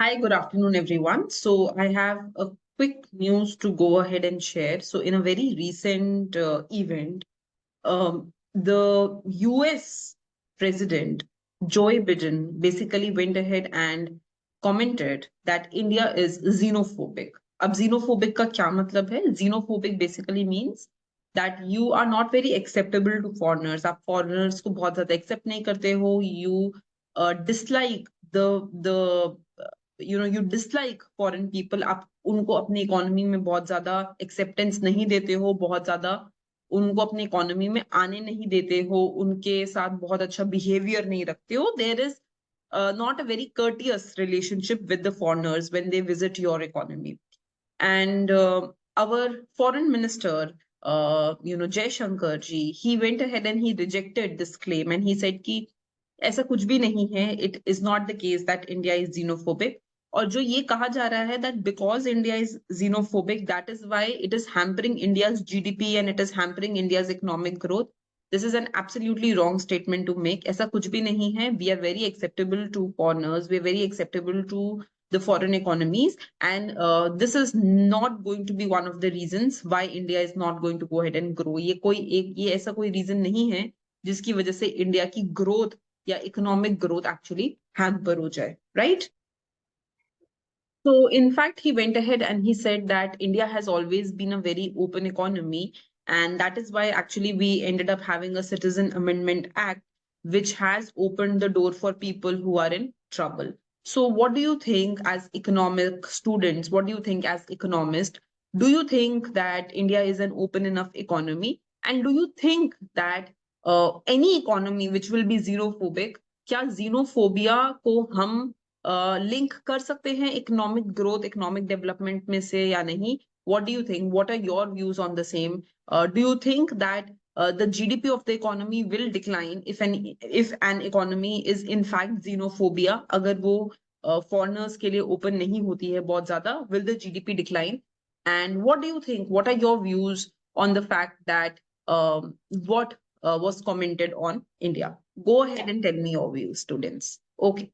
Hi, good afternoon, everyone. So I have a quick news to go ahead and share. So in a very recent event, the US President Joe Biden basically went ahead and commented that India is xenophobic. अब xenophobic का क्या मतलब है? Xenophobic basically means that you are not very acceptable to foreigners. आप foreigners को बहुत ज्यादा accept नहीं करते हो. You dislike the you dislike foreign people. आप उनको अपनी इकोनॉमी में बहुत ज्यादा एक्सेप्टेंस नहीं देते हो, बहुत ज्यादा उनको अपनी इकोनॉमी में आने नहीं देते हो, उनके साथ बहुत अच्छा बिहेवियर नहीं रखते हो. There is not a very courteous relationship with the foreigners when they visit your economy. And our foreign minister, Jay Shankar ji, he went ahead and he rejected this claim and he said कि ऐसा कुछ भी नहीं है. It is not the case that India is xenophobic. और जो ये कहा जा रहा है that because India is xenophobic, that is why it is hampering India's GDP and it is hampering India's economic growth. This is an absolutely wrong statement to make. ऐसा कुछ भी नहीं है. We are very acceptable to foreigners. We are very acceptable to the foreign economies, and this is not going to be one of the reasons why India is not going to go ahead and grow. ये ऐसा कोई reason नहीं है जिसकी वजह से India की growth या इकोनॉमिक ग्रोथ एक्चुअली हैम्पर हो जाए, right? So, in fact, he went ahead and he said that India has always been a very open economy. And that is why actually we ended up having a Citizen Amendment Act, which has opened the door for people who are in trouble. So, what do you think as economic students? What do you think as economists? Do you think that India is an open enough economy? And do you think that any economy which will be xenophobic, क्या xenophobia को हम link कर सकते हैं economic growth, economic development में से या नहीं? What do you think? What are your views on the same? Do you think that the GDP of the economy will decline if an economy is in fact xenophobia? अगर वो foreigners के लिए open नहीं होती है बहुत ज्यादा, will the GDP decline? And what do you think? What are your views on the fact that what was commented on India? Go ahead and tell me your views, students. Okay.